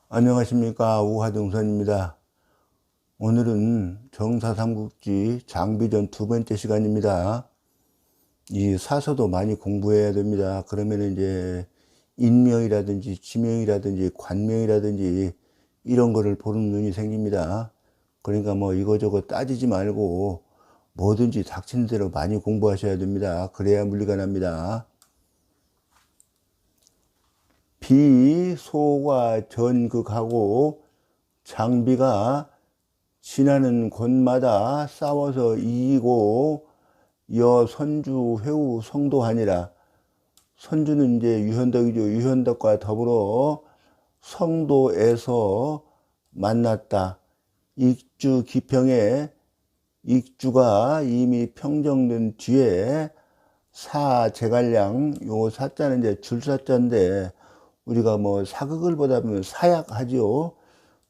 안녕하십니까. 우화동선입니다. 오늘은 정사삼국지 장비전 두 번째 시간입니다. 이 사서도 많이 공부해야 됩니다. 그러면 이제 인명이라든지 지명이라든지 관명이라든지 이런 거를 보는 눈이 생깁니다. 그러니까 뭐 이거저거 따지지 말고 뭐든지 닥치는 대로 많이 공부하셔야 됩니다. 그래야 물리가 납니다. 비소가 전극하고 장비가 지나는 곳마다 싸워서 이기고 여 선주 회우 성도하니라. 선주는 이제 유현덕이죠. 유현덕과 더불어 성도에서 만났다. 익주 기평에 익주가 이미 평정된 뒤에 사제갈량, 요 사자는 이제 줄사자인데 우리가 뭐 사극을 보다 보면 사약하죠.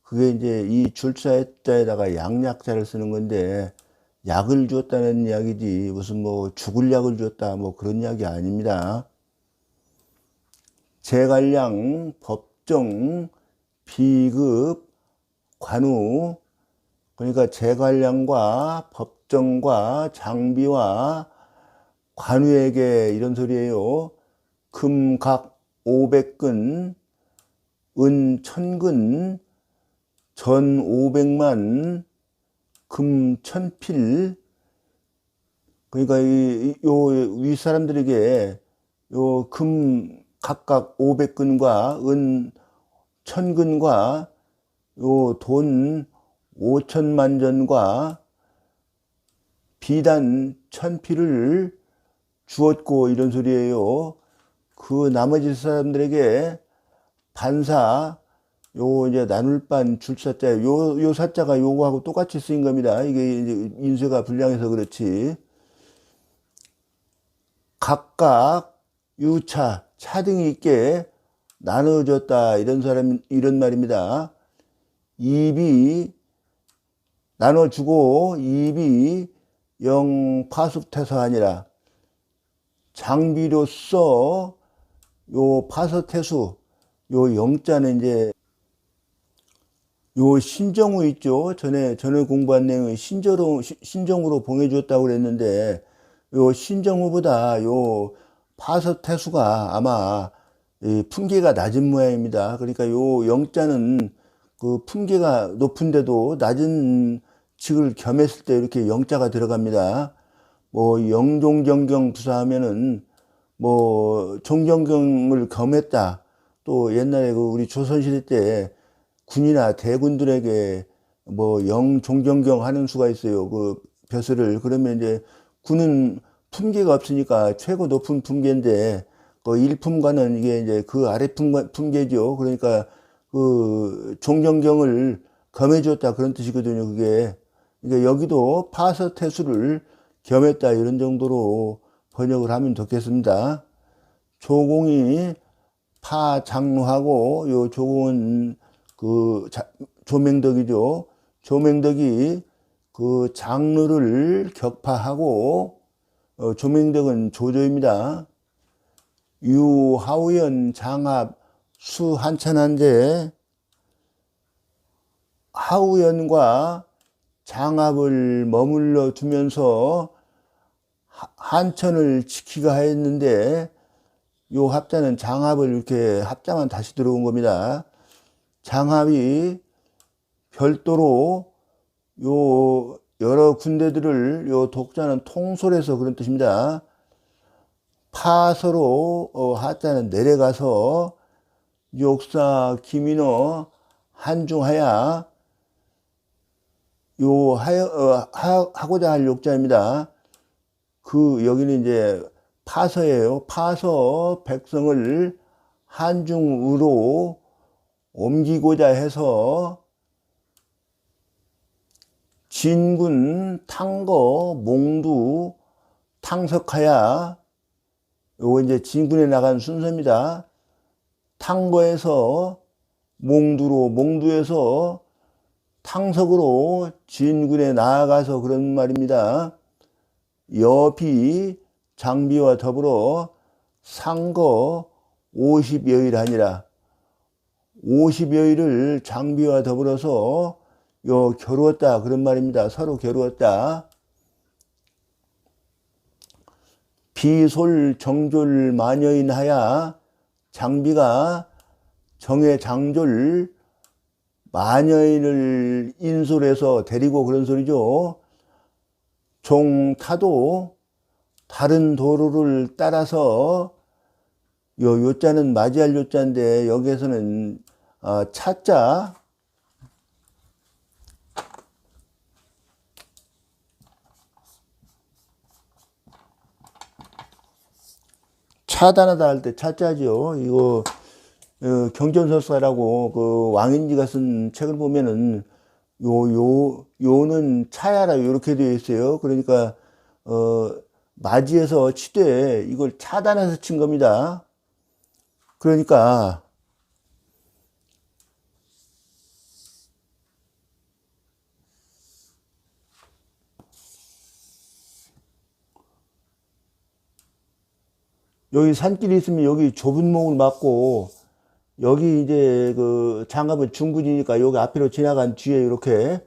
그게 이제 이 줄사자에다가 양약자를 쓰는 건데 약을 주었다는 이야기지 무슨 뭐 죽을 약을 주었다 뭐 그런 이야기 아닙니다. 제갈량, 법정, 비급, 관우. 그러니까 제갈량과 법정과 장비와 관우에게 이런 소리예요. 금각 500근, 은 1000근, 전 500만, 금 1000필. 그러니까 요 윗사람들에게 요 금 각각 500근과 은 1000근과 요 돈 5천만 전과 비단 1000필을 주었고 이런 소리예요. 그 나머지 사람들에게 반사, 요 이제 나눌반 줄사자, 요 사자가 요거하고 똑같이 쓰인 겁니다. 이게 이제 인쇄가 불량해서 그렇지. 각각 유차, 차등이 있게 나눠졌다. 이런 말입니다. 입이 나눠주고 입이 영파숙태서 아니라 장비로서 요 파서태수, 요 영자는 이제 요 신정우 있죠. 전에 공부한 내용이 신정우로 봉해주었다고 그랬는데 요 신정우보다 요 파서태수가 아마 품계가 낮은 모양입니다. 그러니까 요 영자는 그 품계가 높은데도 낮은 직을 겸했을 때 이렇게 영자가 들어갑니다. 뭐 영종경경 부사하면은 뭐 종경경을 겸했다. 또 옛날에 그 우리 조선시대 때 군이나 대군들에게 뭐 영종경경 하는 수가 있어요. 그 벼슬을. 그러면 이제 군은 품계가 없으니까 최고 높은 품계인데 그 일품과는 이게 이제 그 아래 품계죠. 그러니까 그 종경경을 겸해 줬다 그런 뜻이거든요. 그게. 그러니까 여기도 파서태수를 겸했다 이런 정도로 번역을 하면 좋겠습니다. 조공이 파장로하고 요 조공은 그 조맹덕이죠. 조맹덕이 그 장로를 격파하고 조맹덕은 조조입니다. 유하우연 장합 수한찬한데 하우연과 장합을 머물러 두면서 한천을 지키가 했는데 요 합자는 장합을 이렇게 합자만 다시 들어온 겁니다. 장합이 별도로 요 여러 군대들을 요 독자는 통솔해서 그런 뜻입니다. 파서로 하자는 내려가서 욕사 김인호 한중하야 요 하고자 할 욕자입니다. 그 여기는 이제 파서예요. 파서 백성을 한중으로 옮기고자 해서 진군, 탕거, 몽두, 탕석하야 요거 이제 진군에 나간 순서입니다. 탕거에서 몽두로, 몽두에서 탕석으로 진군에 나아가서 그런 말입니다. 여비 장비와 더불어 상거 50여일 아니라 50여일을 장비와 더불어서 겨루었다 그런 말입니다. 서로 겨루었다. 비솔 정졸 마녀인 하야, 장비가 정의 장졸 마녀인을 인솔해서 데리고 그런 소리죠. 종타도 다른 도로를 따라서 요자는 맞이할 요자인데 여기에서는 차자, 차단하다 할 때 차자죠. 이거 경전설사라고 그 왕인지가 쓴 책을 보면은 요는 차야라 이렇게 되어 있어요. 그러니까 맞이해서 치되 이걸 차단해서 친 겁니다. 그러니까 여기 산길이 있으면 여기 좁은 목을 막고, 여기 이제 그 장갑은 중군이니까 여기 앞으로 지나간 뒤에 이렇게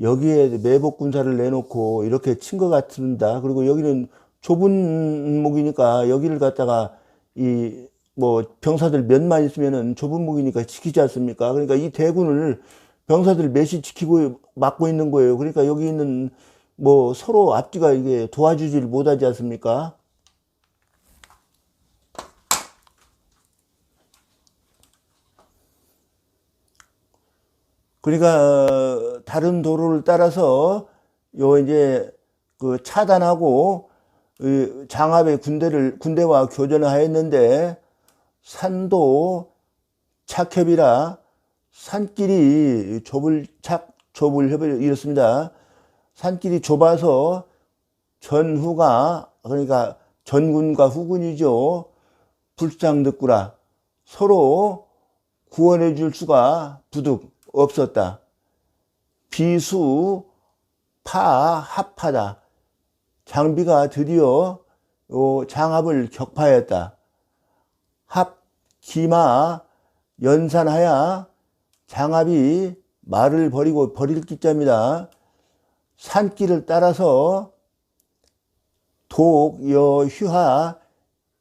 여기에 매복 군사를 내놓고 이렇게 친 것 같습니다. 그리고 여기는 좁은 목이니까 여기를 갖다가 이 뭐 병사들 몇만 있으면은 좁은 목이니까 지키지 않습니까? 그러니까 이 대군을 병사들 몇이 지키고 막고 있는 거예요. 그러니까 여기 있는 뭐 서로 앞뒤가 이게 도와주질 못하지 않습니까? 그러니까 다른 도로를 따라서 이제 그 차단하고 장압의 군대와 교전을 하였는데, 산도 착협이라 산길이 좁을 이렇습니다. 산길이 좁아서 전후가, 그러니까 전군과 후군이죠. 불상듣구라, 서로 구원해 줄 수가 부득 없었다. 비수 파 합하다, 장비가 드디어 장압을 격파했다. 합 기마 연산하야, 장압이 말을 버릴 기자입니다. 산길을 따라서 독여 휴하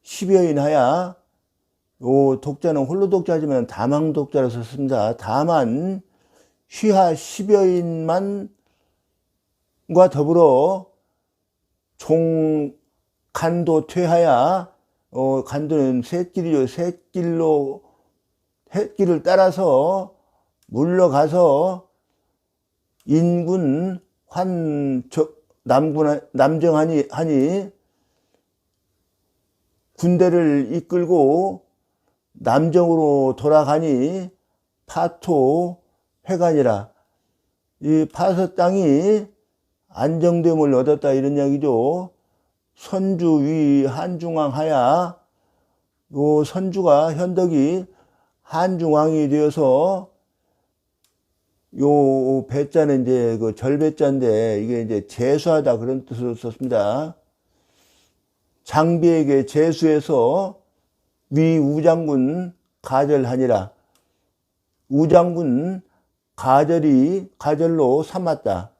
10여인 하야, 독자는 홀로 독자지만 다망 독자로 썼습니다. 다만 휴하 10여인만과 더불어 종간도 퇴하야, 간도는 샛길이죠. 샛길을 따라서 물러가서 인군 남정하니 군대를 이끌고 남정으로 돌아가니 파토 회관이라, 이 파서 땅이 안정됨을 얻었다 이런 이야기죠. 선주 위 한중왕 하야, 요 선주가 현덕이 한중왕이 되어서, 요 배자는 이제 그 절배자인데 이게 이제 제수하다 그런 뜻으로 썼습니다. 장비에게 제수해서 위 우장군 가절하니라, 우장군 가절로 삼았다.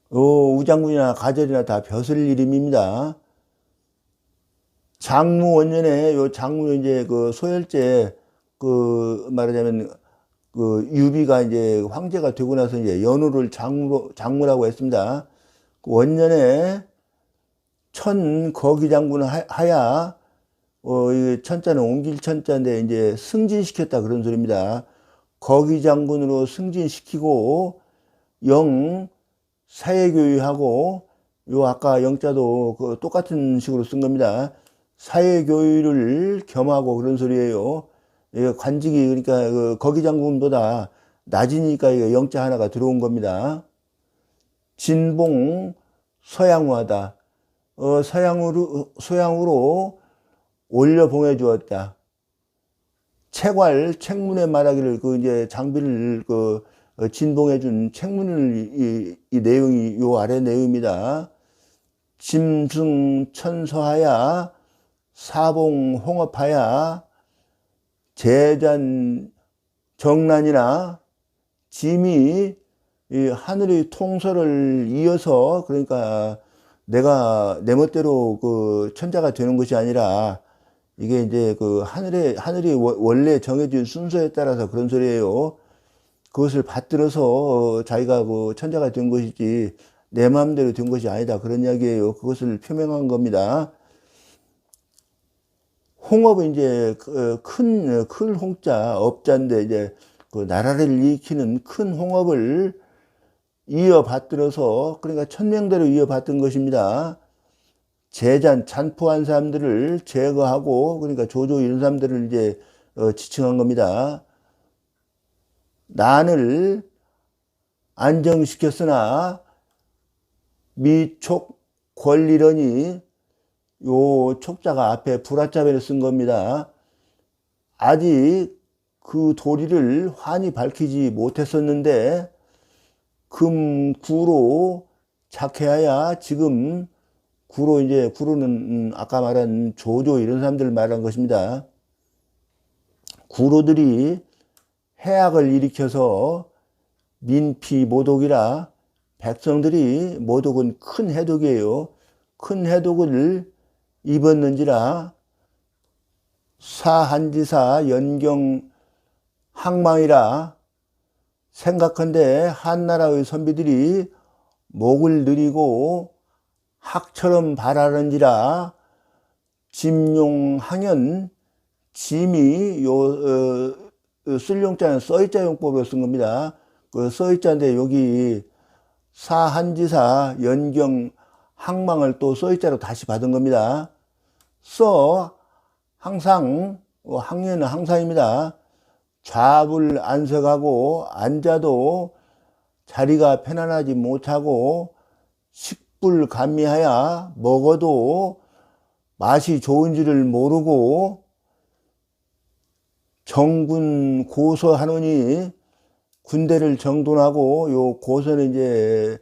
우장군이나 가절이나 다 벼슬 이름입니다. 장무 원년에 장무 이제 그 소열제 말하자면 유비가 이제 황제가 되고 나서 이제 연호를 장무라고 했습니다. 그 원년에 천거기장군 하야, 이 천자는 옮길 천자인데 이제 승진시켰다 그런 소리입니다. 거기장군으로 승진시키고 사회교육하고, 아까 영자도 그 똑같은 식으로 쓴 겁니다. 사회교육을 겸하고 그런 소리예요. 관직이 그러니까 그 거기장군보다 낮으니까 이거 영자 하나가 들어온 겁니다. 진봉 서양화다, 서양으로 올려 보내 주었다. 책문에 말하기를 이제 장비를 진봉해 준 책문을 이 내용이 요 아래 내용입니다. 짐승 천서하야, 사봉 홍업하야, 재잔 정난이나 짐이 이 하늘의 통솔을 이어서, 그러니까 내가 내 멋대로 그 천자가 되는 것이 아니라 이게 이제 그 하늘이 원래 정해진 순서에 따라서 그런 소리예요. 그것을 받들어서 자기가 그 천자가 된 것이지 내 마음대로 된 것이 아니다, 그런 이야기예요. 그것을 표명한 겁니다. 홍업은 이제 큰 홍자 업자인데, 이제 그 나라를 일으키는 큰 홍업을 이어받들어서, 그러니까 천명대로 이어받든 것입니다. 잔포한 사람들을 제거하고, 그러니까 조조 이런 사람들을 이제 지칭한 겁니다. 난을 안정시켰으나 미촉 권리러니, 요 촉자가 앞에 불화자배를 쓴 겁니다. 아직 그 도리를 환히 밝히지 못했었는데 금구로 착해야, 지금 구로, 이제 구로는 아까 말한 조조 이런 사람들을 말한 것입니다. 구로들이 해악을 일으켜서 민피 모독이라, 백성들이, 모독은 큰 해독이에요. 큰 해독을 입었는지라 사한지사 연경 항망이라, 생각한데 한나라의 선비들이 목을 느리고 학처럼 발하는지라, 짐용항연, 짐이 쓸용자는 써있자 용법으로 쓴 겁니다. 그 써있자인데 여기 사한지사 연경 항망을 또 써있자로 다시 받은 겁니다. 항상, 항연은 항상입니다. 좌불 안석하고 앉아도 자리가 편안하지 못하고, 식불 감미하여 먹어도 맛이 좋은지를 모르고, 정군 고서하노니, 군대를 정돈하고, 요 고서는 이제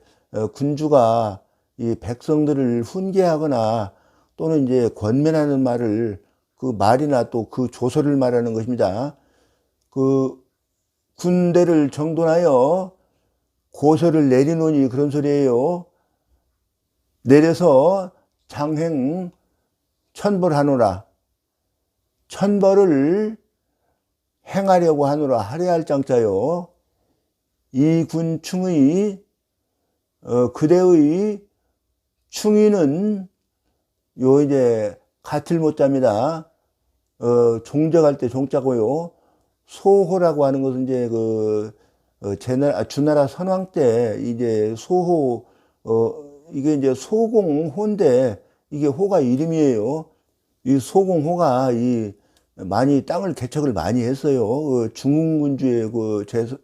군주가 이 백성들을 훈계하거나 또는 이제 권면하는 말을, 그 말이나 또 그 조서를 말하는 것입니다. 그 군대를 정돈하여 고서를 내리노니, 그런 소리예요. 내려서 장행 천벌하노라, 천벌을 행하려고 하노라, 할애할 장자요. 이 군충의 그대의 충의는 요 이제 같을 못자입니다. 종적할 때 종자고요. 소호라고 하는 것은 이제 주나라 선왕 때 이제 소호, 이게 이제 소공호인데, 이게 호가 이름이에요. 이 소공호가 많이 땅을 개척을 많이 했어요. 중흥군주의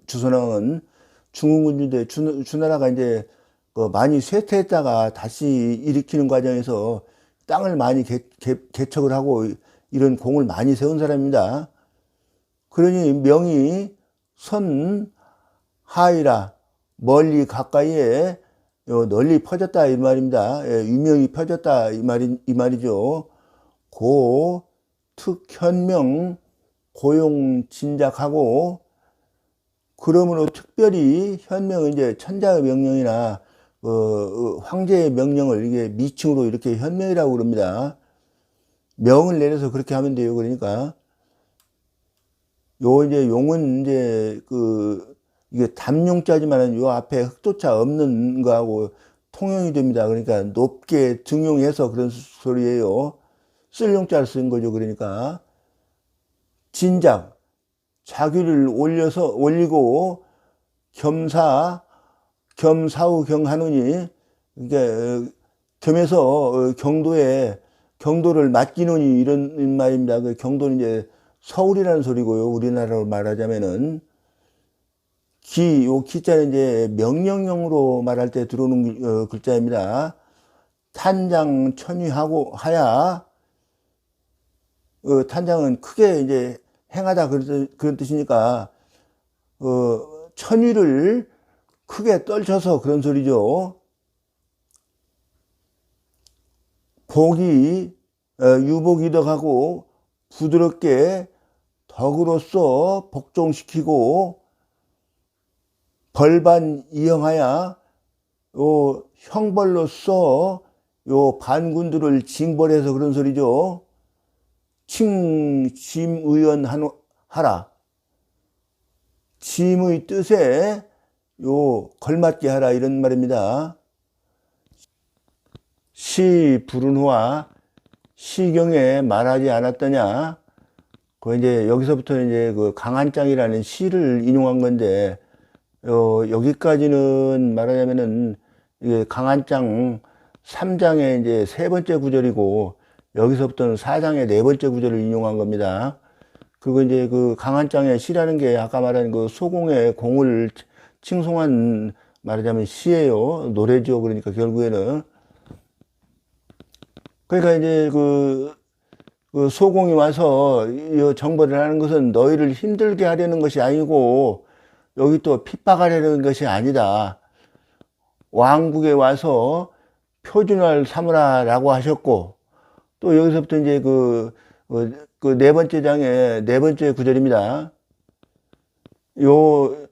주선왕은 중흥군주인데, 주나라가 이제 많이 쇠퇴했다가 다시 일으키는 과정에서 땅을 많이 개척을 하고 이런 공을 많이 세운 사람입니다. 그러니 명이 선하이라, 멀리 가까이에 널리 퍼졌다, 이 말입니다. 유명이 퍼졌다, 이 말이죠. 특현명 고용진작하고, 그러므로 특별히 현명은 이제 천자의 명령이나 황제의 명령을 이게 미칭으로 이렇게 현명이라고 그럽니다. 명을 내려서 그렇게 하면 돼요. 그러니까 요 이제 용은 이제 이게 담용자지만은 요 앞에 흑도자 없는 거하고 통용이 됩니다. 그러니까 높게 등용해서 그런 소리예요. 쓸 용자를 쓴 거죠. 그러니까 진작, 자기를 올리고 겸사우 경하노니, 그러니까 겸해서 경도를 맡기노니, 이런 말입니다. 그 경도는 이제 서울이라는 소리고요. 우리나라로 말하자면은 요 기자는 이제 명령형으로 말할 때 들어오는 글자입니다. 탄장 천위하고 하야, 탄장은 크게 이제 행하다, 그런 뜻이니까 천위를 크게 떨쳐서 그런 소리죠. 유복이덕하고 부드럽게 덕으로서 복종시키고 벌반 이행하여 요 형벌로서 요 반군들을 징벌해서 그런 소리죠. 칭짐의원 하라. 짐의 뜻에 요 걸맞게 하라 이런 말입니다. 시 불운후와 시경에 말하지 않았더냐. 그 이제 여기서부터 이제 그 강한장이라는 시를 인용한 건데 여기까지는 말하자면은 이게 강한장 3장의 이제 세 번째 구절이고 여기서부터는 4장의 네 번째 구절을 인용한 겁니다. 그리고 이제 그 강한장의 시라는 게 아까 말한 그 소공의 공을 칭송한 말하자면 시예요. 노래죠. 그러니까 결국에는 그러니까 이제 그 소공이 와서 이 정벌을 하는 것은 너희를 힘들게 하려는 것이 아니고 여기 또 핍박하려는 것이 아니다. 왕국에 와서 표준을 삼으라라고 하셨고 또 여기서부터 이제 그 네 번째 장의 네 번째 구절입니다. 요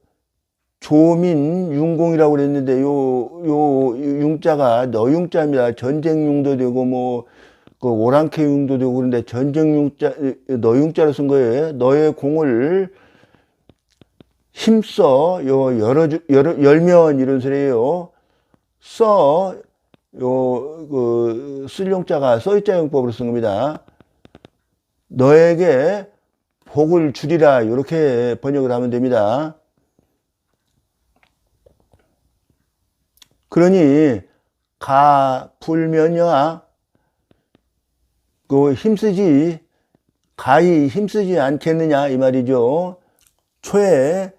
조민 융공이라고 그랬는데 요 융자가 너융자입니다. 전쟁융도 되고 뭐 그 오랑캐융도 되고 그런데 전쟁융자 너융자로 쓴 거예요. 너의 공을 힘써 요 열면 이런 소리예요. 써 요 그 쓸용자가 써있자용법으로 쓴 겁니다. 너에게 복을 주리라 이렇게 번역을 하면 됩니다. 그러니 가 불면여하 그 힘쓰지 가히 힘쓰지 않겠느냐 이 말이죠. 초에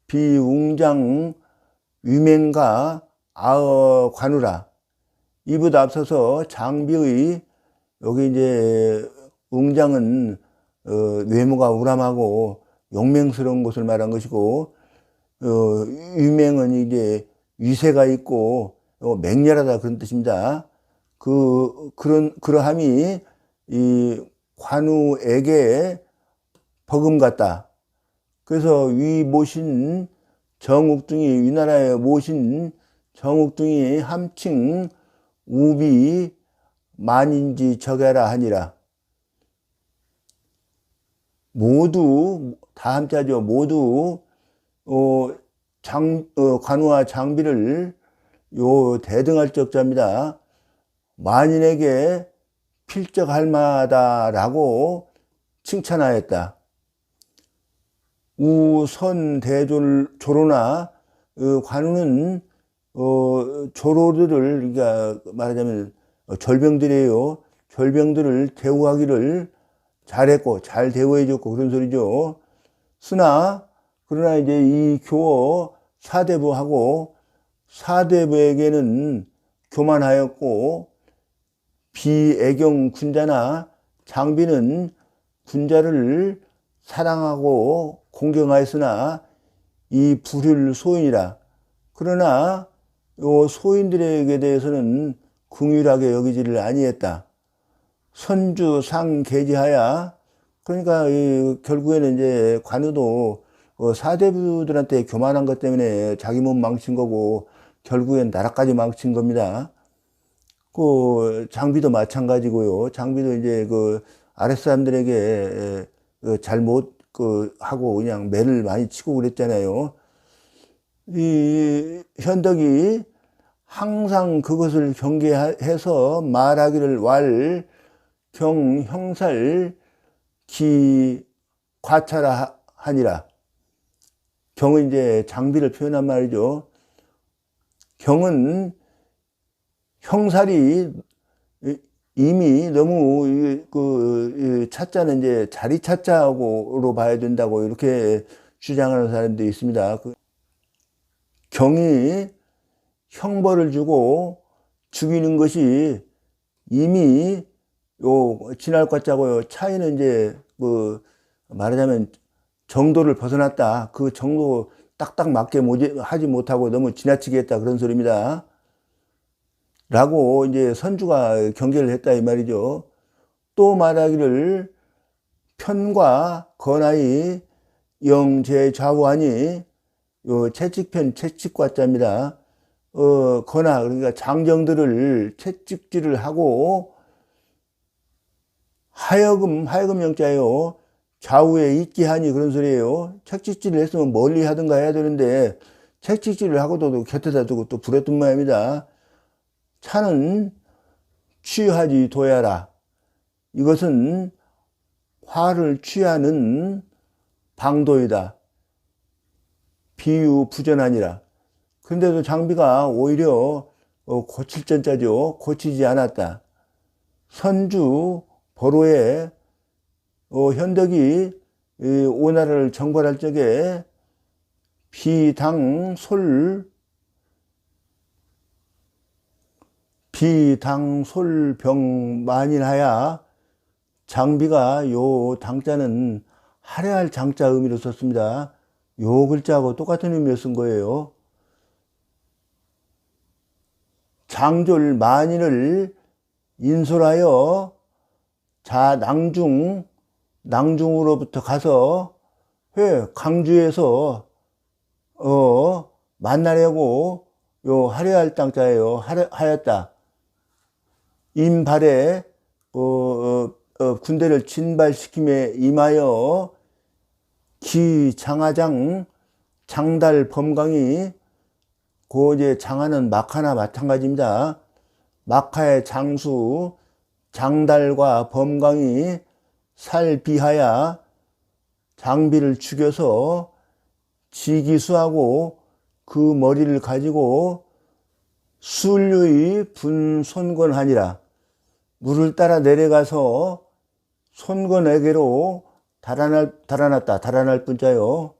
비웅장 위맹가 아어 관우라. 이보다 앞서서 장비의 여기 이제 웅장은 외모가 우람하고 용맹스러운 것을 말한 것이고 위맹은 이제 위세가 있고 맹렬하다 그런 뜻입니다. 그러함이 이 관우에게 버금갔다. 그래서 위 모신 정욱둥이 위나라에 모신 정욱둥이 함칭 우비 만인지 적해라 하니라. 모두 다 함자죠. 모두 관우와 장비를 요 대등할 적자입니다. 만인에게 필적할 마다라고 칭찬하였다. 우선대조로나 관우는 조로들을 그러니까 말하자면 절병들이에요. 절병들을 대우하기를 잘했고 잘 대우해줬고 그런 소리죠. 그러나 이제 이 교어 사대부하고 사대부에게는 교만하였고 비애경 군자나 장비는 군자를 사랑하고 공경하였으나 이 불율 소인이라. 그러나 요 소인들에게 대해서는 긍휼하게 여기지를 아니했다. 선주상계지하야. 그러니까 결국에는 이제 관우도 사대부들한테 교만한 것 때문에 자기 몸 망친 거고 결국엔 나라까지 망친 겁니다. 그 장비도 마찬가지고요. 장비도 이제 그 아랫사람들에게 잘못 하고 그냥 매를 많이 치고 그랬잖아요. 이 현덕이 항상 그것을 경계해서 말하기를 형살 과차라 하니라. 경은 이제 장비를 표현한 말이죠. 경은 형살이 이미 너무 차자는 이제 자리 차자로 봐야 된다고 이렇게 주장하는 사람도 있습니다. 경이 형벌을 주고 죽이는 것이 이미 지날 것 자고요. 차이는 이제 말하자면 정도를 벗어났다. 그 정도 딱딱 맞게 하지 못하고 너무 지나치게 했다 그런 소리입니다. 라고 이제 선주가 경계를 했다 이 말이죠. 또 말하기를 편과 건하의 영제좌우하니 요 채찍편 채찍과자입니다. 건하 그러니까 장정들을 채찍질을 하고 하여금 영자예요. 좌우에 있게 하니 그런 소리예요. 채찍질을 했으면 멀리 하든가 해야 되는데 채찍질을 하고도 곁에다 두고 또 부렸던 모양입니다. 차는 취하지 도야라. 이것은 화를 취하는 방도이다. 비유 부전하니라. 근데도 장비가 오히려 고칠 전자죠. 고치지 않았다. 선주 보로에 현덕이 오나라를 정벌할 적에 비당솔병 만인하야. 장비가 요 당자는 할애할 장자 의미로 썼습니다. 요 글자하고 똑같은 의미로 쓴 거예요. 장졸 만인을 인솔하여 낭중으로부터 가서 강주에서 만나려고 요 할애할 땅자예요. 하였다. 임발에 군대를 진발시킴에 임하여 기장하장 장달 범강이 이제 장하는 막하나 마찬가지입니다. 막하의 장수 장달과 범강이 살비하야 장비를 죽여서 지기수하고 그 머리를 가지고 술류의 분손권하니라. 물을 따라 내려가서 손권에게로 달아날 뿐자요.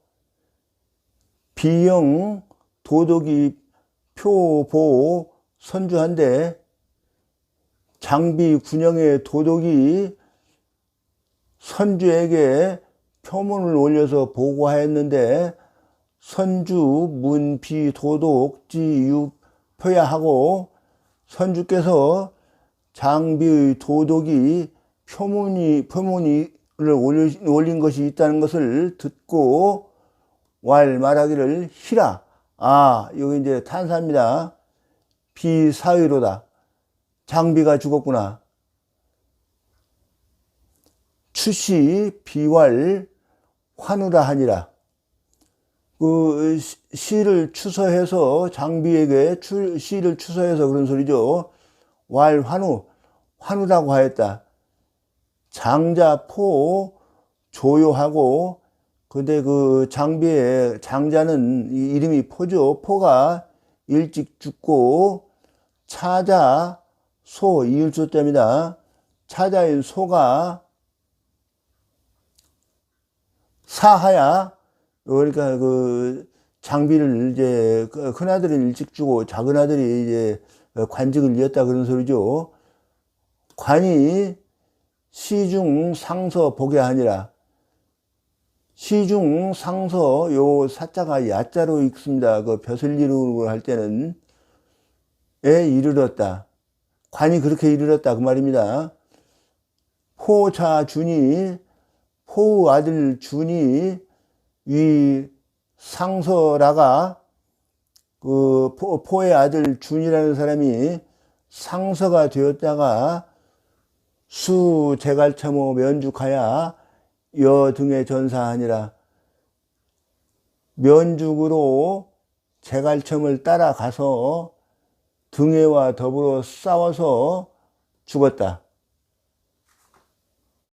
비영 도덕이 표보 선주한데 장비 군영의 도덕이 선주에게 표문을 올려서 보고하였는데 선주 문비 도덕지 유표야 하고 선주께서 장비의 도덕이 표문을 올린 것이 있다는 것을 듣고 말하기를 히라. 여기 이제 탄사입니다. 비사의로다. 장비가 죽었구나. 추시 비왈 환우라 하니라. 그 시를 추서해서 장비에게 시를 추서해서 그런 소리죠. 환우라고 하였다. 장자포 조요하고, 근데 그 장비의 장자는 이름이 포죠. 포가 일찍 죽고 차자 소 이을소자입니다. 차자인 소가 사하야. 그러니까 그 장비를 이제 큰 아들은 일찍 주고 작은 아들이 이제 관직을 이었다 그런 소리죠. 관이 시중 상서 보게 하니라. 시중 상서 요 사자가 야자로 읽습니다. 그 벼슬 이루고 할 때는 이르렀다. 관이 그렇게 이르렀다 그 말입니다. 포자준이 포의 아들 준이 위 상서라가 그 포의 아들 준이라는 사람이 상서가 되었다가 수 제갈참호 면죽하야 여 등에 전사하니라. 면죽으로 제갈첨을 따라가서 등해와 더불어 싸워서 죽었다.